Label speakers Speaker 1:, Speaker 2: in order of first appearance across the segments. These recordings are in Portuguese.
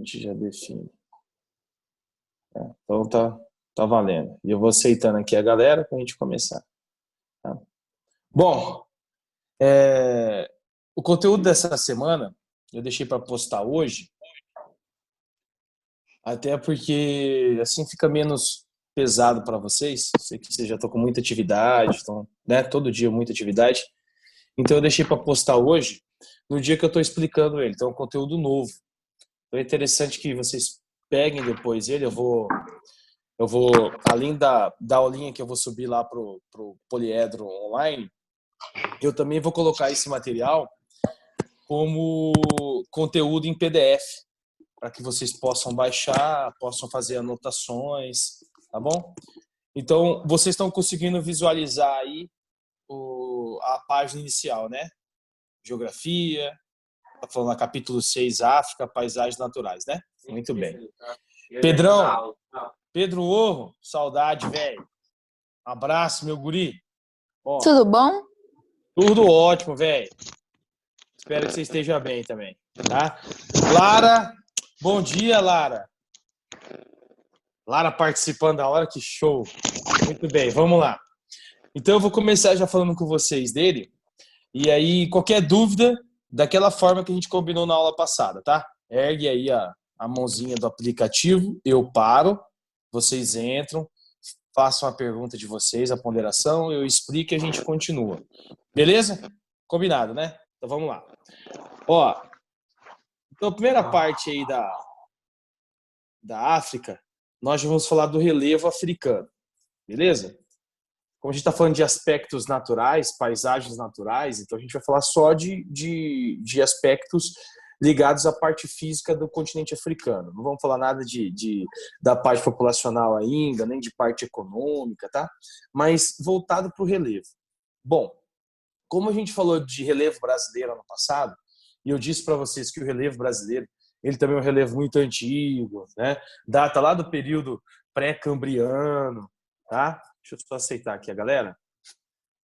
Speaker 1: gente já define. Então tá valendo. E eu vou aceitando aqui a galera para a gente começar. Tá? Bom, o conteúdo dessa semana eu deixei para postar hoje, até porque assim fica menos pesado para vocês. Sei que vocês já estão com muita atividade, estão, né, todo dia muita atividade. Então eu deixei para postar hoje, no dia que eu estou explicando ele. Então é um conteúdo novo. Então é interessante que vocês peguem depois ele. Eu vou além da aulinha que eu vou subir lá pro Poliedro online, eu também vou colocar esse material como conteúdo em PDF, para que vocês possam baixar, possam fazer anotações, tá bom? Então, vocês estão conseguindo visualizar aí a página inicial, né? Geografia, tá falando no capítulo 6, África, paisagens naturais, né? Muito bem. Pedrão, Pedro Orro, saudade, velho. Abraço, meu guri. Ó,
Speaker 2: tudo bom?
Speaker 1: Tudo ótimo, velho. Espero que você esteja bem também, tá? Lara, bom dia, Lara. Lara participando da hora, que show. Muito bem, vamos lá. Então eu vou começar já falando com vocês dele. E aí, qualquer dúvida, daquela forma que a gente combinou na aula passada, tá? Ergue aí a mãozinha do aplicativo, eu paro, vocês entram, façam a pergunta de vocês, a ponderação, eu explico e a gente continua. Beleza? Combinado, né? Então vamos lá. Ó, então a primeira parte aí da África, nós já vamos falar do relevo africano. Beleza? Como a gente está falando de aspectos naturais, paisagens naturais, então a gente vai falar só de aspectos ligados à parte física do continente africano. Não vamos falar nada da parte populacional ainda, nem de parte econômica, tá? Mas voltado para o relevo. Bom, como a gente falou de relevo brasileiro ano passado, e eu disse para vocês que o relevo brasileiro, ele também é um relevo muito antigo, né? Data lá do período pré-cambriano, tá? Deixa eu só aceitar aqui a galera.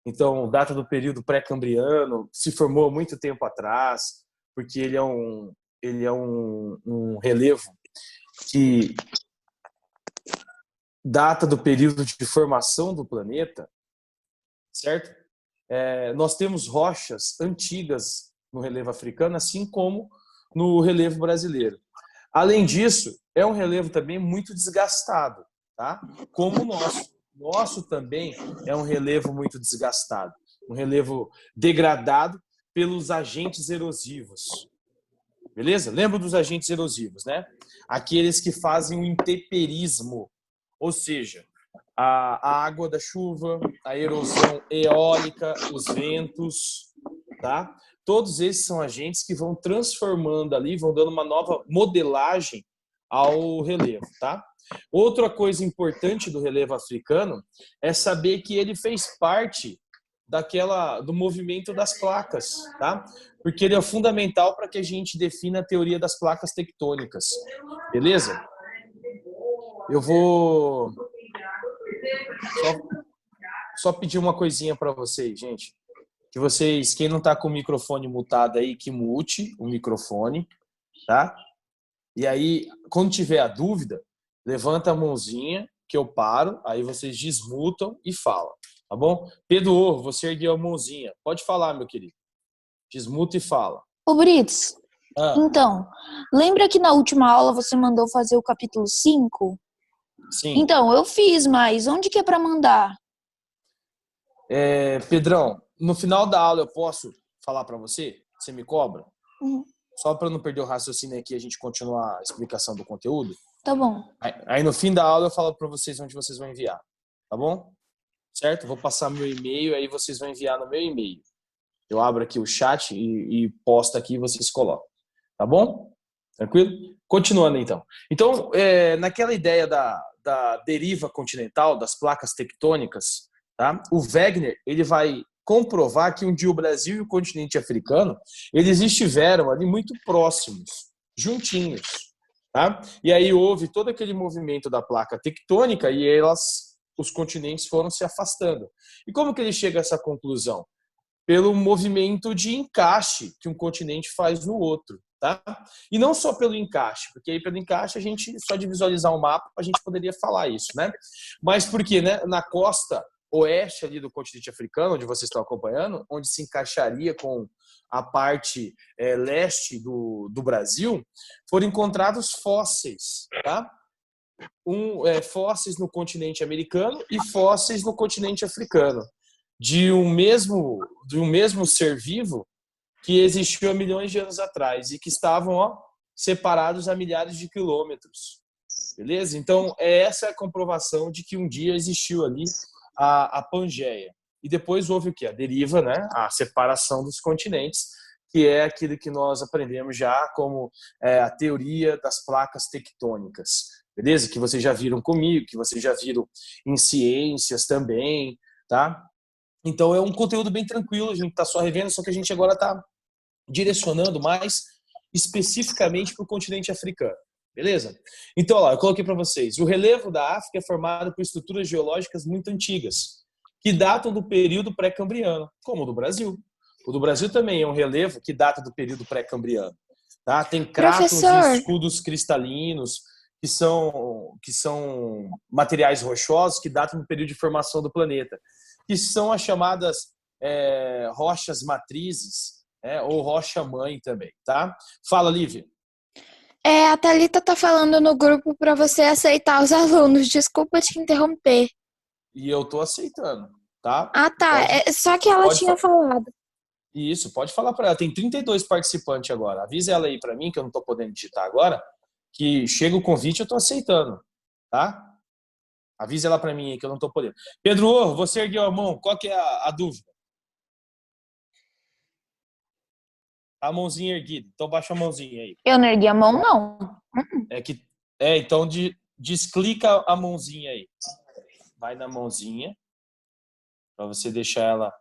Speaker 1: Então, data do período pré-cambriano, se formou há muito tempo atrás, porque ele é um relevo que data do período de formação do planeta, certo? Nós temos rochas antigas no relevo africano, assim como no relevo brasileiro. Além disso, é um relevo também muito desgastado, tá? Como o nosso. Nosso também é um relevo muito desgastado, um relevo degradado pelos agentes erosivos. Beleza? Lembra dos agentes erosivos, né? Aqueles que fazem o intemperismo, ou seja, a água da chuva, a erosão eólica, os ventos, tá? Todos esses são agentes que vão transformando ali, vão dando uma nova modelagem ao relevo, tá? Outra coisa importante do relevo africano é saber que ele fez parte do movimento das placas, tá? Porque ele é fundamental para que a gente defina a teoria das placas tectônicas, beleza? Eu vou só pedir uma coisinha para vocês, gente. Que vocês, quem não está com o microfone mutado aí, que mute o microfone, tá? E aí, quando tiver a dúvida, levanta a mãozinha que eu paro, aí vocês desmutam e falam, tá bom? Pedro Orro, você ergueu a mãozinha. Pode falar, meu querido. Desmuta e fala.
Speaker 2: Ô Brits, então, lembra que na última aula você mandou fazer o capítulo 5?
Speaker 1: Sim.
Speaker 2: Então, eu fiz, mas onde que é para mandar?
Speaker 1: Pedrão, no final da aula eu posso falar para você? Você me cobra? Só para não perder o raciocínio aqui, a gente continuar a explicação do conteúdo.
Speaker 2: Tá bom.
Speaker 1: Aí no fim da aula eu falo para vocês onde vocês vão enviar. Tá bom? Certo? Vou passar meu e-mail, aí vocês vão enviar no meu e-mail. Eu abro aqui o chat e posto aqui e vocês colocam. Tá bom? Tranquilo? Continuando então. Então, naquela ideia da deriva continental, das placas tectônicas, tá? O Wegener, ele vai comprovar que um dia o Brasil e o continente africano, eles estiveram ali muito próximos, juntinhos, tá? E aí houve todo aquele movimento da placa tectônica e os continentes foram se afastando. E como que ele chega a essa conclusão? Pelo movimento de encaixe que um continente faz no outro, tá? E não só pelo encaixe, porque aí pelo encaixe a gente, só de visualizar o mapa, a gente poderia falar isso, né? Mas porque, né, na costa oeste ali do continente africano, onde vocês estão acompanhando, onde se encaixaria com a parte leste do Brasil, foram encontrados fósseis, tá? Fósseis no continente americano e fósseis no continente africano, de um mesmo ser vivo que existiu há milhões de anos atrás e que estavam separados a milhares de quilômetros. Beleza? Então, essa é a comprovação de que um dia existiu ali a Pangeia. E depois houve o quê? A deriva, né? A separação dos continentes, que é aquilo que nós aprendemos já como a teoria das placas tectônicas. Beleza? Que vocês já viram comigo, que vocês já viram em ciências também, tá? Então, é um conteúdo bem tranquilo, a gente está só revendo, só que a gente agora está direcionando mais especificamente para o continente africano. Beleza? Então, olha lá, eu coloquei para vocês. O relevo da África é formado por estruturas geológicas muito antigas, que datam do período pré-cambriano, como o do Brasil. O do Brasil também é um relevo que data do período pré-cambriano. Tá? Tem cráteres e escudos cristalinos, que são materiais rochosos que datam do período de formação do planeta, que são as chamadas rochas matrizes, ou rocha-mãe também. Tá? Fala, Lívia.
Speaker 2: A Thalita tá falando no grupo para você aceitar os alunos. Desculpa te interromper.
Speaker 1: E eu tô aceitando, tá?
Speaker 2: Ah, tá. Só que ela tinha falado.
Speaker 1: Isso, pode falar para ela. Tem 32 participantes agora. Avisa ela aí para mim, que eu não tô podendo digitar agora, que chega o convite, eu tô aceitando, tá? Avisa ela para mim aí, que eu não tô podendo. Pedro, você ergueu a mão. Qual que é a dúvida? A mãozinha erguida. Então baixa a mãozinha aí.
Speaker 2: Eu não ergui a mão, não.
Speaker 1: Então desclica a mãozinha aí. Vai na mãozinha. Para você deixar ela.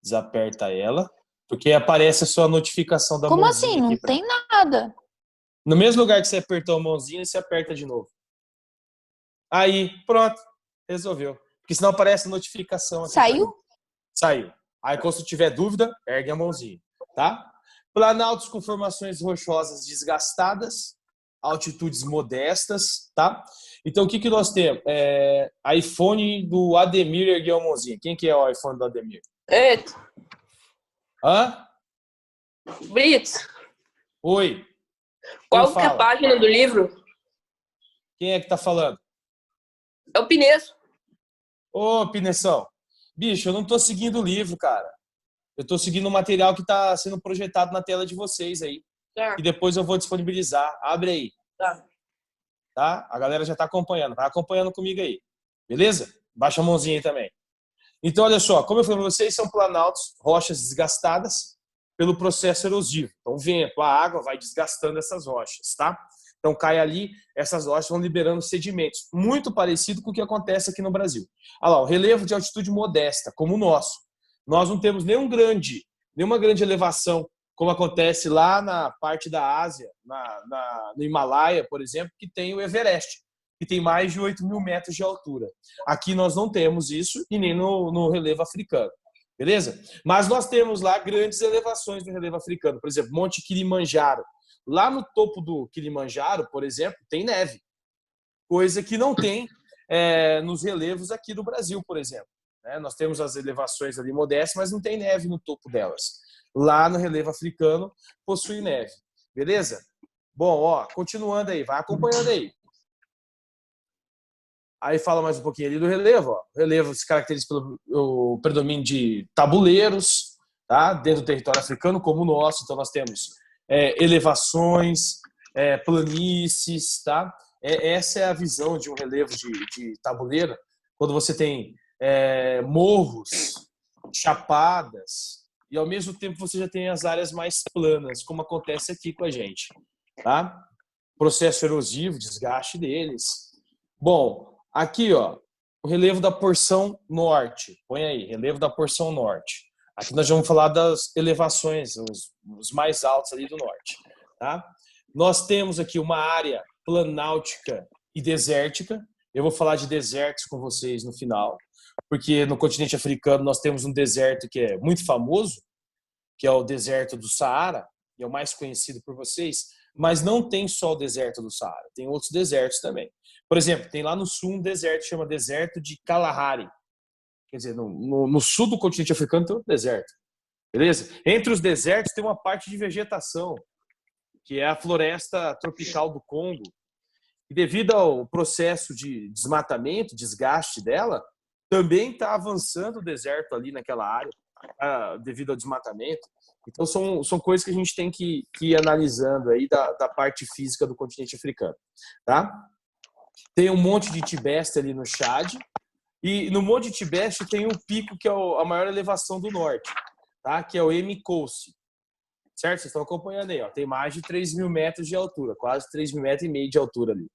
Speaker 1: Desaperta ela. Porque aparece a sua notificação da mãozinha.
Speaker 2: Como assim? Não tem nada.
Speaker 1: No mesmo lugar que você apertou a mãozinha, você aperta de novo. Aí, pronto. Resolveu. Porque senão aparece a notificação.
Speaker 2: Saiu?
Speaker 1: Saiu. Aí, quando você tiver dúvida, ergue a mãozinha, tá? Planaltos com formações rochosas desgastadas, altitudes modestas, tá? Então, o que nós temos? iPhone do Ademir ergueu a mãozinha. Quem que é o iPhone do Ademir?
Speaker 3: Brito.
Speaker 1: Hã?
Speaker 3: Brito.
Speaker 1: Oi.
Speaker 3: Qual que é a página do livro?
Speaker 1: Quem é que tá falando?
Speaker 3: É o Pineço.
Speaker 1: Ô, Pineção. Bicho, eu não tô seguindo o livro, cara. Eu tô seguindo o material que tá sendo projetado na tela de vocês aí.
Speaker 3: Tá.
Speaker 1: E depois eu vou disponibilizar. Abre aí. Tá? A galera já tá acompanhando. Vai acompanhando comigo aí. Beleza? Baixa a mãozinha aí também. Então, olha só. Como eu falei pra vocês, são planaltos, rochas desgastadas pelo processo erosivo. Então, o vento, a água vai desgastando essas rochas, tá? Então, cai ali, essas rochas vão liberando sedimentos. Muito parecido com o que acontece aqui no Brasil. Olha lá, o relevo de altitude modesta, como o nosso. Nós não temos nenhuma grande elevação, como acontece lá na parte da Ásia, no Himalaia, por exemplo, que tem o Everest, que tem mais de 8.000 metros de altura. Aqui nós não temos isso, e nem no relevo africano. Beleza? Mas nós temos lá grandes elevações no relevo africano. Por exemplo, Monte Kilimanjaro. Lá no topo do Kilimanjaro, por exemplo, tem neve. Coisa que não tem nos relevos aqui do Brasil, por exemplo. Nós temos as elevações ali modestas, mas não tem neve no topo delas. Lá no relevo africano possui neve. Beleza? Bom, continuando aí, vai acompanhando aí. Aí fala mais um pouquinho ali do relevo. O relevo se caracteriza pelo predomínio de tabuleiros, tá? Dentro do território africano, como o nosso. Então nós temos elevações, planícies, tá? Essa é a visão de um relevo de tabuleiro, quando você tem morros, chapadas, e ao mesmo tempo você já tem as áreas mais planas, como acontece aqui com a gente, tá? Processo erosivo, desgaste deles. Bom, aqui, ó, o relevo da porção norte. Põe aí, relevo da porção norte. Aqui nós vamos falar das elevações, os mais altos ali do norte, tá? Nós temos aqui uma área planáltica e desértica. Eu vou falar de desertos com vocês no final, porque no continente africano nós temos um deserto que é muito famoso, que é o deserto do Saara, e é o mais conhecido por vocês, mas não tem só o deserto do Saara, tem outros desertos também. Por exemplo, tem lá no sul um deserto que chama Deserto de Kalahari. Quer dizer, no sul do continente africano tem outro deserto. Beleza? Entre os desertos tem uma parte de vegetação, que é a floresta tropical do Congo. E devido ao processo de desmatamento, desgaste dela, também está avançando o deserto ali naquela área, devido ao desmatamento. Então, são coisas que a gente tem que ir analisando aí da parte física do continente africano. Tá? Tem um monte de Tibete ali no Chad, e no Monte Tibete tem um pico que é a maior elevação do norte, tá? Que é o Emikosse. Certo? Vocês estão acompanhando aí. Ó. Tem mais de 3 mil metros de altura, quase 3,5 metros de altura ali.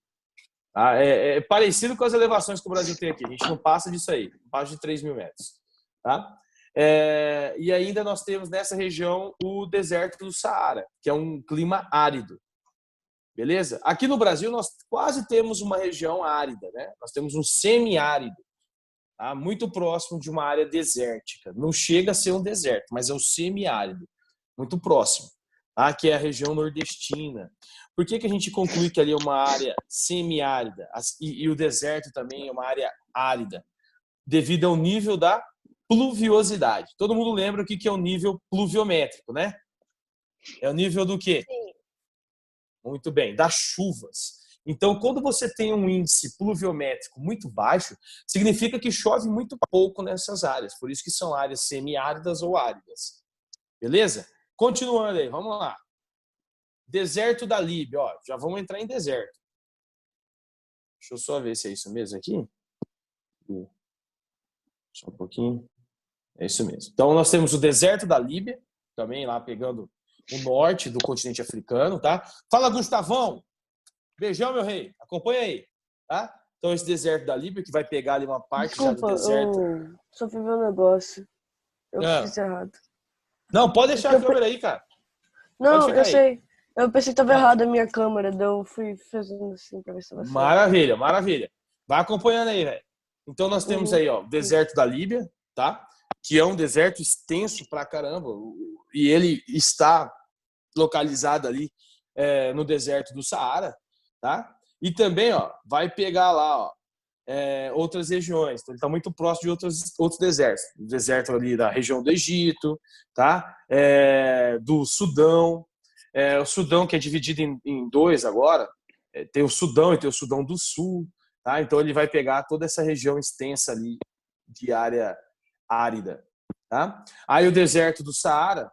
Speaker 1: Tá? É parecido com as elevações que o Brasil tem aqui. A gente não passa disso aí, não passa de 3 mil metros. Tá? E ainda nós temos nessa região o deserto do Saara, que é um clima árido. Beleza? Aqui no Brasil nós quase temos uma região árida, né? Nós temos um semiárido, tá? Muito próximo de uma área desértica. Não chega a ser um deserto, mas é o semiárido, muito próximo, tá? Que é a região nordestina. Por que a gente conclui que ali é uma área semiárida e o deserto também é uma área árida? Devido ao nível da pluviosidade. Todo mundo lembra o que é o nível pluviométrico, né? É o nível do quê?
Speaker 2: Sim.
Speaker 1: Muito bem, das chuvas. Então, quando você tem um índice pluviométrico muito baixo, significa que chove muito pouco nessas áreas. Por isso que são áreas semiáridas ou áridas. Beleza? Continuando aí, vamos lá. Deserto da Líbia. Ó, já vamos entrar em deserto. Deixa eu só ver se é isso mesmo aqui. Só um pouquinho. É isso mesmo. Então, nós temos o deserto da Líbia, também lá pegando o norte do continente africano, tá? Fala, Gustavão! Beijão, meu rei. Acompanha aí, tá? Então, esse deserto da Líbia, que vai pegar ali uma parte já do deserto.
Speaker 4: Eu só fui ver um negócio. Eu fiz errado.
Speaker 1: Não, pode deixar a câmera aí, cara.
Speaker 4: Não, eu
Speaker 1: aí.
Speaker 4: sei. Eu pensei que estava errado a minha câmera, daí eu fui fazendo assim pra ver se estava certo.
Speaker 1: Maravilha, maravilha. Vai acompanhando aí, velho. Então, nós temos aí, ó, o deserto da Líbia, tá? Que é um deserto extenso pra caramba. E ele está localizado ali no deserto do Saara, tá? E também, ó, vai pegar lá, ó, outras regiões. Então, ele está muito próximo de outros desertos. O deserto ali da região do Egito, tá? Do Sudão. O Sudão, que é dividido em dois agora. Tem o Sudão e tem o Sudão do Sul, tá? Então, ele vai pegar toda essa região extensa ali de área árida, tá? Aí o deserto do Saara,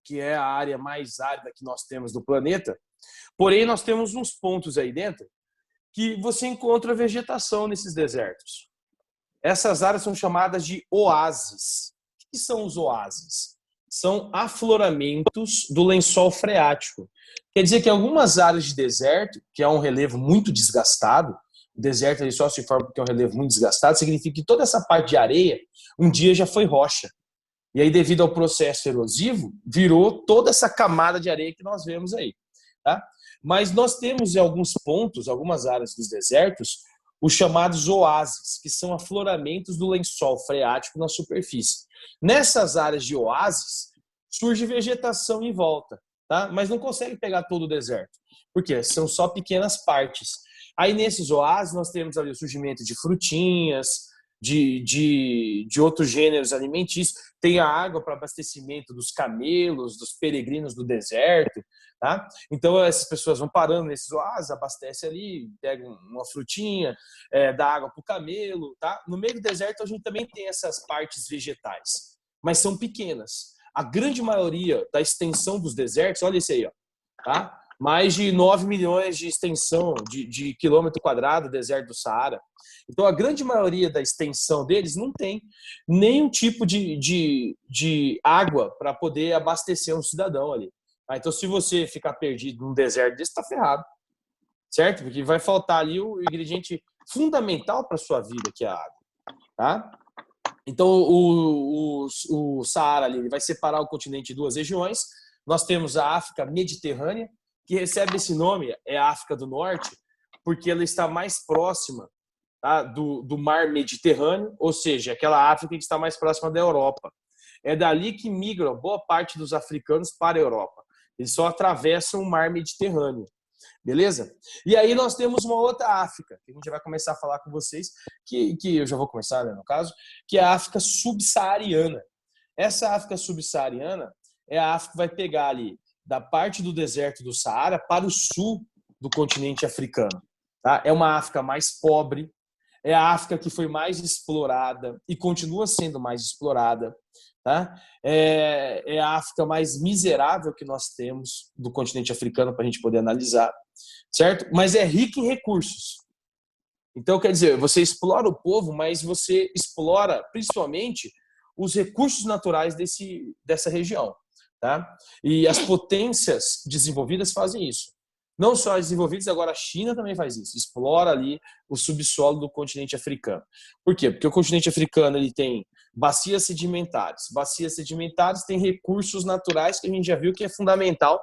Speaker 1: que é a área mais árida que nós temos do planeta. Porém, nós temos uns pontos aí dentro que você encontra vegetação nesses desertos. Essas áreas são chamadas de oásis. O que são os oásis? São afloramentos do lençol freático. Quer dizer que algumas áreas de deserto, que é um relevo muito desgastado, o deserto ele só se forma porque é um relevo muito desgastado, significa que toda essa parte de areia um dia já foi rocha. E aí, devido ao processo erosivo, virou toda essa camada de areia que nós vemos aí. Tá? Mas nós temos em alguns pontos, algumas áreas dos desertos, os chamados oásis, que são afloramentos do lençol freático na superfície. Nessas áreas de oásis, surge vegetação em volta, tá? Mas não consegue pegar todo o deserto, porque são só pequenas partes. Aí, nesses oásis, nós temos ali o surgimento de frutinhas, de outros gêneros alimentícios. Tem a água para abastecimento dos camelos, dos peregrinos do deserto, tá? Então essas pessoas vão parando nesses oásis, abastece ali, pega uma frutinha, dá água para o camelo, tá? No meio do deserto a gente também tem essas partes vegetais, mas são pequenas. A grande maioria da extensão dos desertos, olha isso aí, ó, tá? Mais de 9 milhões de extensão de quilômetro quadrado do deserto do Saara. Então, a grande maioria da extensão deles não tem nenhum tipo de água para poder abastecer um cidadão ali. Então, se você ficar perdido num deserto desse, está ferrado. Certo? Porque vai faltar ali o ingrediente fundamental para a sua vida, que é a água. Tá? Então, o Saara ali, ele vai separar o continente em duas regiões. Nós temos a África Mediterrânea, que recebe esse nome, é a África do Norte, porque ela está mais próxima, tá, do mar Mediterrâneo, ou seja, aquela África que está mais próxima da Europa. É dali que migra boa parte dos africanos para a Europa. Eles só atravessam o mar Mediterrâneo. Beleza? E aí nós temos uma outra África, que a gente vai começar a falar com vocês, que eu já vou começar, né, no caso, que é a África subsaariana. Essa África subsaariana é a África que vai pegar ali da parte do deserto do Saara para o sul do continente africano. Tá? É uma África mais pobre, é a África que foi mais explorada e continua sendo mais explorada. Tá? É a África mais miserável que nós temos do continente africano para a gente poder analisar, certo? Mas é rica em recursos. Então, quer dizer, você explora o povo, mas você explora principalmente os recursos naturais dessa região. Tá? E as potências desenvolvidas fazem isso. Não só as desenvolvidas, agora a China também faz isso. Explora ali o subsolo do continente africano. Por quê? Porque o continente africano ele tem bacias sedimentares. Bacias sedimentares têm recursos naturais que a gente já viu que é fundamental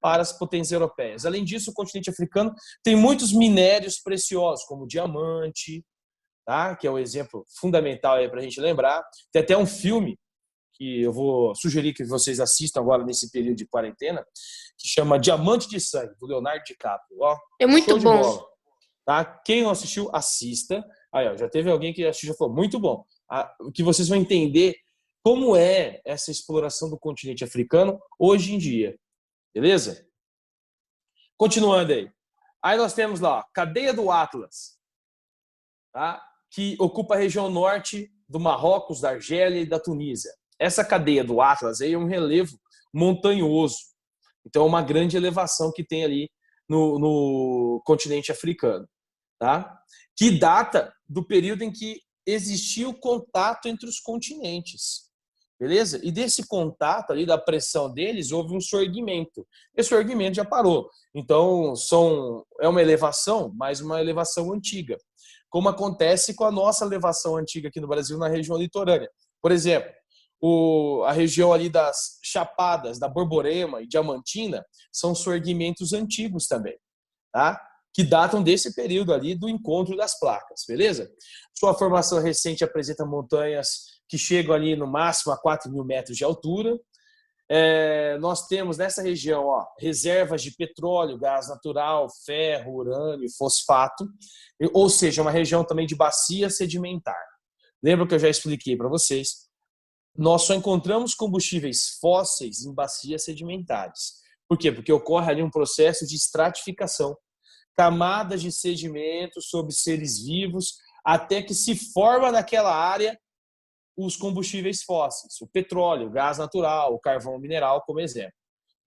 Speaker 1: para as potências europeias. Além disso, o continente africano tem muitos minérios preciosos, como diamante, tá? Que é um exemplo fundamental para a gente lembrar. Tem até um filme que eu vou sugerir que vocês assistam agora nesse período de quarentena, que chama Diamante de Sangue, do Leonardo DiCaprio. Ó,
Speaker 3: É muito bom.
Speaker 1: Bola, tá? Quem não assistiu, assista. Aí, ó, já teve alguém que assistiu e falou, muito bom. Que vocês vão entender como é essa exploração do continente africano hoje em dia. Beleza? Continuando aí. Aí nós temos lá, ó, cadeia do Atlas, tá? Que ocupa a região norte do Marrocos, da Argélia e da Tunísia. Essa cadeia do Atlas aí é um relevo montanhoso. Então, é uma grande elevação que tem ali no continente africano. Tá? Que data do período em que existia o contato entre os continentes. Beleza? E desse contato ali, da pressão deles, houve um sorgimento. Esse sorgimento já parou. Então, é uma elevação, mas uma elevação antiga. Como acontece com a nossa elevação antiga aqui no Brasil, na região litorânea. Por exemplo, a região ali das Chapadas, da Borborema e Diamantina, são sorgimentos antigos também, tá? Que datam desse período ali do encontro das placas, beleza? Sua formação recente apresenta montanhas que chegam ali no máximo a 4.000 metros de altura. Nós temos nessa região reservas de petróleo, gás natural, ferro, urânio, fosfato, ou seja, uma região também de bacia sedimentar. Lembra que eu já expliquei para vocês? Nós só encontramos combustíveis fósseis em bacias sedimentares. Por quê? Porque ocorre ali um processo de estratificação, camadas de sedimentos sobre seres vivos, até que se forma naquela área os combustíveis fósseis, o petróleo, o gás natural, o carvão mineral, como exemplo.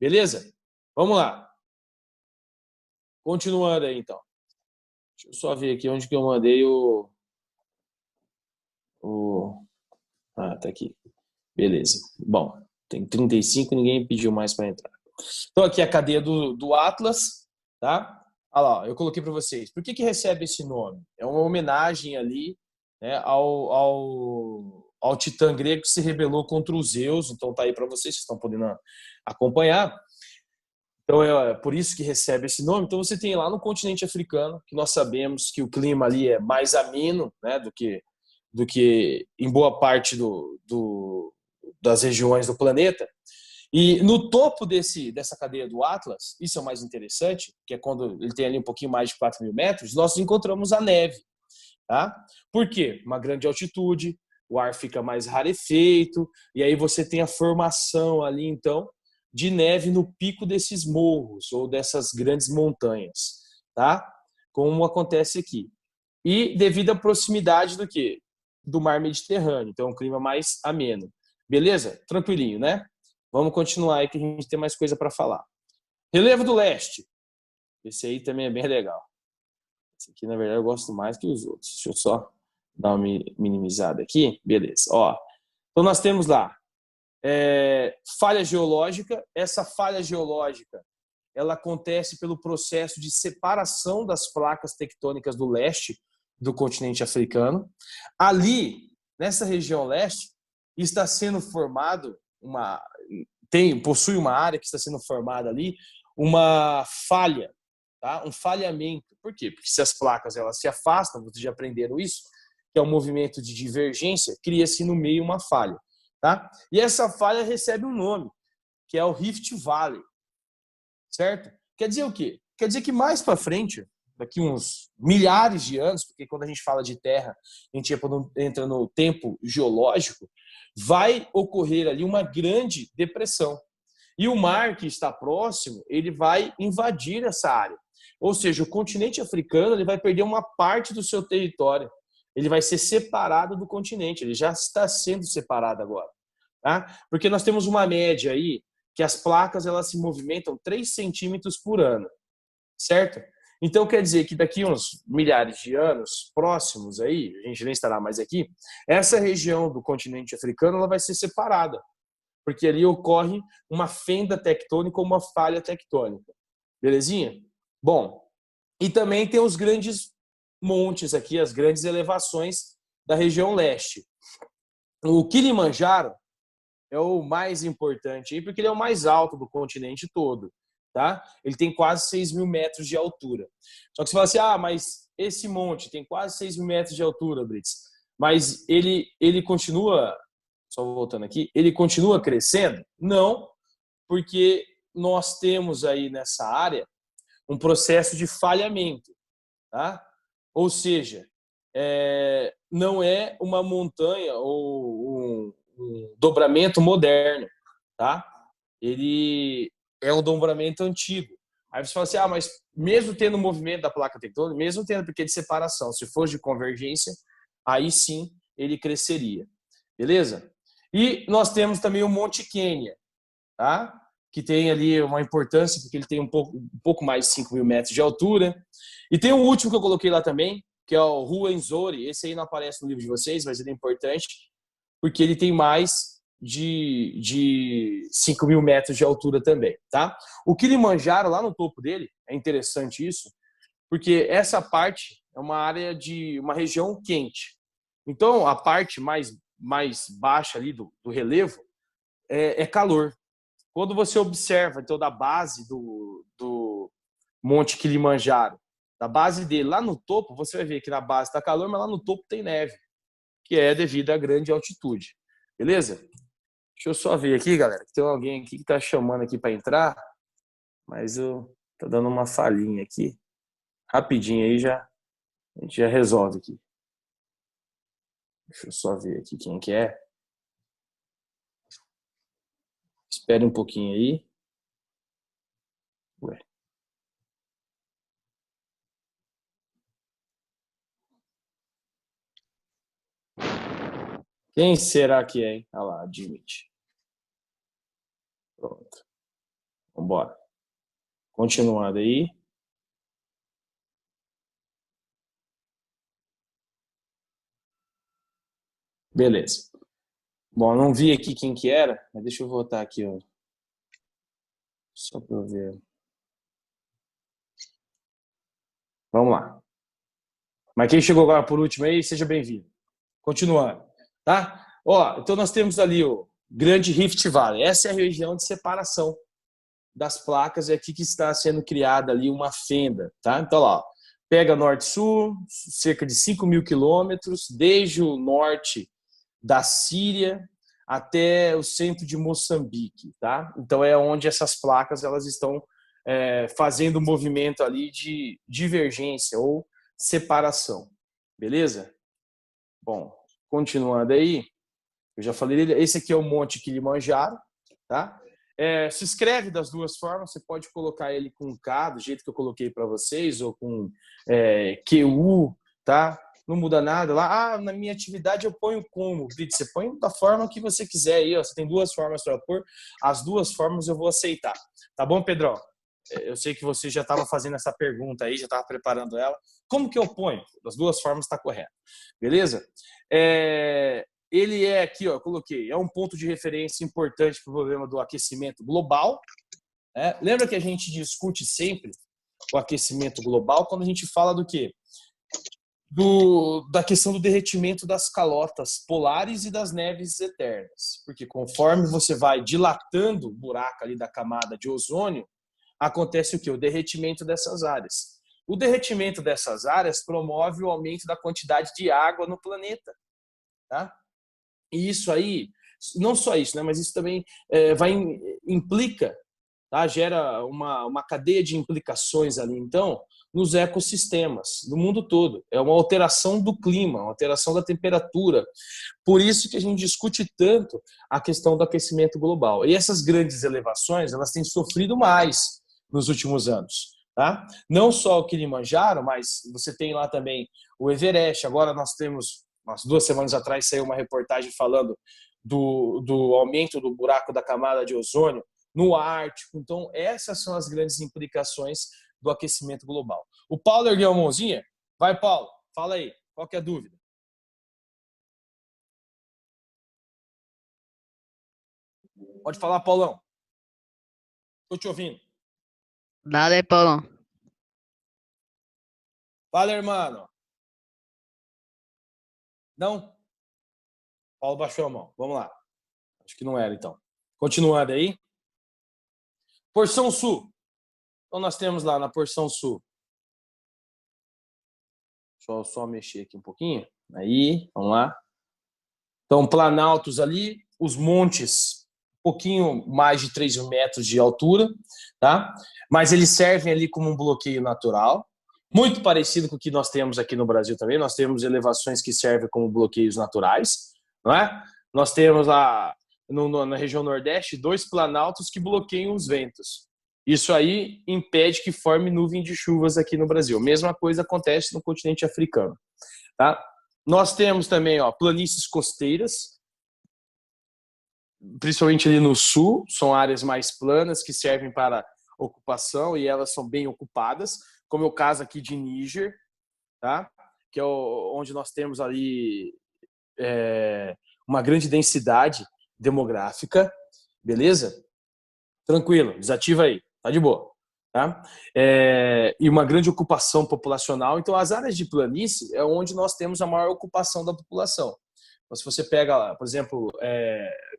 Speaker 1: Beleza? Vamos lá. Continuando aí, então. Deixa eu só ver aqui onde que eu mandei tá aqui. Beleza. Bom, tem 35, ninguém pediu mais para entrar. Então, aqui é a cadeia do Atlas, tá? Olha lá, eu coloquei para vocês. Por que recebe esse nome? É uma homenagem ali, né, ao titã grego que se rebelou contra os Zeus. Então, tá aí para vocês estão podendo acompanhar. Então, é por isso que recebe esse nome. Então, você tem lá no continente africano, que nós sabemos que o clima ali é mais ameno, né, do que em boa parte das regiões do planeta. E no topo dessa cadeia do Atlas, isso é o mais interessante, que é quando ele tem ali um pouquinho mais de 4.000 metros, nós encontramos a neve. Tá? Por quê? Uma grande altitude, o ar fica mais rarefeito, e aí você tem a formação ali, então, de neve no pico desses morros ou dessas grandes montanhas, tá? Como acontece aqui. E devido à proximidade do quê? Do mar Mediterrâneo, então é um clima mais ameno. Beleza? Tranquilinho, né? Vamos continuar aí que a gente tem mais coisa para falar. Relevo do leste. Esse aí também é bem legal. Esse aqui, na verdade, eu gosto mais que os outros. Deixa eu só dar uma minimizada aqui. Beleza. Ó, então nós temos lá falha geológica. Essa falha geológica ela acontece pelo processo de separação das placas tectônicas do leste do continente africano. Ali, nessa região leste, está sendo formado possui uma área que está sendo formada ali, uma falha, tá? Um falhamento. Por quê? Porque se as placas elas se afastam, vocês já aprenderam isso, que é um movimento de divergência, cria-se no meio uma falha. Tá? E essa falha recebe um nome, que é o Rift Valley. certo? Quer dizer o quê? Quer dizer que mais para frente, daqui uns milhares de anos, porque quando a gente fala de Terra, a gente entra no tempo geológico, vai ocorrer ali uma grande depressão. E o mar que está próximo, ele vai invadir essa área. Ou seja, o continente africano ele vai perder uma parte do seu território. Ele vai ser separado do continente. Ele já está sendo separado agora. Tá? Porque nós temos uma média aí que as placas elas se movimentam 3 centímetros por ano. Certo? Então quer dizer que daqui uns milhares de anos próximos aí, a gente nem estará mais aqui, essa região do continente africano ela vai ser separada. Porque ali ocorre uma fenda tectônica ou uma falha tectônica. Belezinha? Bom, e também tem os grandes montes aqui, as grandes elevações da região leste. O Kilimanjaro é o mais importante aí, porque ele é o mais alto do continente todo. Tá? Ele tem quase 6 mil metros de altura. Só que você fala assim, mas esse monte tem quase 6 mil metros de altura, Brits, mas ele continua, só voltando aqui, ele continua crescendo? Não, porque nós temos aí nessa área um processo de falhamento. Tá? Ou seja, não é uma montanha ou um dobramento moderno. Tá? Ele é um dobramento antigo. Aí você fala assim, mas mesmo tendo o movimento da placa tectônica, mesmo tendo porque de separação, se fosse de convergência, aí sim ele cresceria. Beleza? E nós temos também o Monte Quênia, tá? Que tem ali uma importância, porque ele tem um pouco mais de 5 mil metros de altura. E tem um último que eu coloquei lá também, que é o Ruwenzori. Esse aí não aparece no livro de vocês, mas ele é importante, porque ele tem mais de 5 mil metros de altura também, tá? O Kilimanjaro, lá no topo dele, é interessante isso, porque essa parte é uma área de uma região quente. Então, a parte mais baixa ali do relevo é calor. Quando você observa, então, da base do Monte Kilimanjaro, da base dele lá no topo, você vai ver que na base está calor, mas lá no topo tem neve, que é devido à grande altitude. Beleza? Deixa eu só ver aqui, galera, que tem alguém aqui que tá chamando aqui para entrar, mas tá dando uma falhinha aqui. Rapidinho aí a gente já resolve aqui. Deixa eu só ver aqui quem que é. Espere um pouquinho aí. Ué. Quem será que é, hein? Olha lá, admite. Pronto. Vambora. Continuando aí. Beleza. Bom, não vi aqui quem que era, mas deixa eu voltar aqui, ó. Só para eu ver. Vamos lá. Mas quem chegou agora por último aí, seja bem-vindo. Continuando, tá? Então nós temos ali o Grande Rift Valley. Essa é a região de separação das placas, é aqui que está sendo criada ali uma fenda, tá? Então lá, pega norte-sul, cerca de 5 mil quilômetros, desde o norte da Síria até o centro de Moçambique, tá? Então é onde essas placas elas estão fazendo o movimento ali de divergência ou separação, beleza? Bom, continuando aí, eu já falei dele, esse aqui é o Monte Kilimanjaro, tá? Se escreve das duas formas, você pode colocar ele com K, do jeito que eu coloquei para vocês, ou com QU, tá? Não muda nada. Lá, na minha atividade eu ponho como? Você põe da forma que você quiser aí, ó. Você tem duas formas para pôr, as duas formas eu vou aceitar. Tá bom, Pedrão? Eu sei que você já estava fazendo essa pergunta aí, já estava preparando ela. Como que eu ponho? Das duas formas está correto. Beleza? Ele é aqui, ó, eu coloquei, é um ponto de referência importante para o problema do aquecimento global. Lembra que a gente discute sempre o aquecimento global quando a gente fala do quê? Da questão do derretimento das calotas polares e das neves eternas. Porque conforme você vai dilatando o buraco ali da camada de ozônio, acontece o quê? O derretimento dessas áreas. O derretimento dessas áreas promove o aumento da quantidade de água no planeta. Tá? E isso aí, não só isso, né? Mas isso também implica, tá? Gera uma cadeia de implicações ali, então, nos ecossistemas do mundo todo. É uma alteração do clima, uma alteração da temperatura. Por isso que a gente discute tanto a questão do aquecimento global. E essas grandes elevações, elas têm sofrido mais nos últimos anos, tá? Não só o Kilimanjaro, mas você tem lá também o Everest. Agora nós temos, umas 2 semanas atrás, saiu uma reportagem falando do aumento do buraco da camada de ozônio no Ártico. Então, essas são as grandes implicações do aquecimento global. O Paulo ergueu a mãozinha? Vai, Paulo, fala aí, qual que é a dúvida? Pode falar, Paulão. Estou te ouvindo.
Speaker 5: Dale, Paulão.
Speaker 1: Fala, irmão. Não? Paulo baixou a mão. Vamos lá. Acho que não era, então. Continuando aí. Porção Sul. Então, nós temos lá na Porção Sul. Deixa eu só mexer aqui um pouquinho. Aí, vamos lá. Então, planaltos ali, os montes, um pouquinho mais de 3 metros de altura, tá? Mas eles servem ali como um bloqueio natural, muito parecido com o que nós temos aqui no Brasil também. Nós temos elevações que servem como bloqueios naturais, não é? Nós temos lá na região Nordeste 2 planaltos que bloqueiam os ventos. Isso aí impede que forme nuvem de chuvas aqui no Brasil. Mesma coisa acontece no continente africano, tá? Nós temos também, planícies costeiras, principalmente ali no sul, são áreas mais planas que servem para ocupação e elas são bem ocupadas, como é o caso aqui de Níger, tá? Que é onde nós temos ali uma grande densidade demográfica, beleza? Tranquilo, desativa aí, tá de boa. Tá? E uma grande ocupação populacional. Então, as áreas de planície é onde nós temos a maior ocupação da população. Então, se você pega, por exemplo,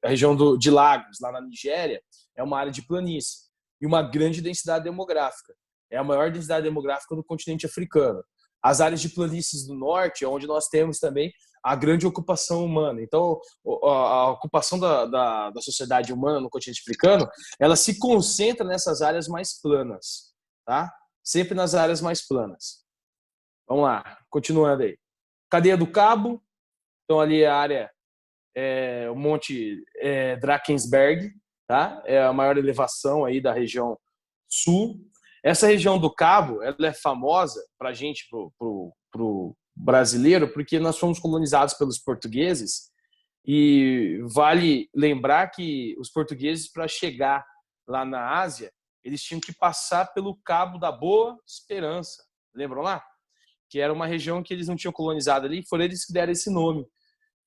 Speaker 1: a região de Lagos, lá na Nigéria, é uma área de planície e uma grande densidade demográfica. É a maior densidade demográfica do continente africano. As áreas de planícies do norte é onde nós temos também a grande ocupação humana. Então, a ocupação da sociedade humana no continente africano, ela se concentra nessas áreas mais planas, tá? Sempre nas áreas mais planas. Vamos lá, continuando aí. Cadeia do Cabo, então ali a área, o Monte Drakensberg, tá? É a maior elevação aí da região sul. Essa região do Cabo, ela é famosa para a gente, pro brasileiro, porque nós fomos colonizados pelos portugueses e vale lembrar que os portugueses, para chegar lá na Ásia, eles tinham que passar pelo Cabo da Boa Esperança. Lembram lá? Que era uma região que eles não tinham colonizado ali, foram eles que deram esse nome,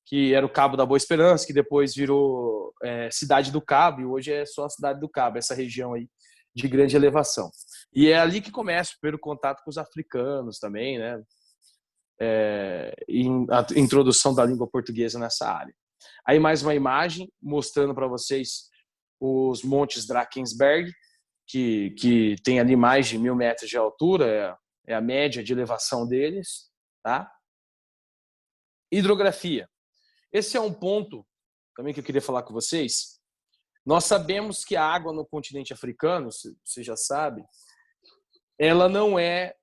Speaker 1: que era o Cabo da Boa Esperança, que depois virou Cidade do Cabo, e hoje é só a Cidade do Cabo, essa região aí de grande elevação. E é ali que começa o primeiro contato com os africanos também, né? A introdução da língua portuguesa nessa área. Aí mais uma imagem mostrando para vocês os montes Drakensberg, que tem ali mais de 1.000 metros de altura, é a média de elevação deles, tá? Hidrografia. Esse é um ponto também que eu queria falar com vocês. Nós sabemos que a água no continente africano, você já sabe, ela não é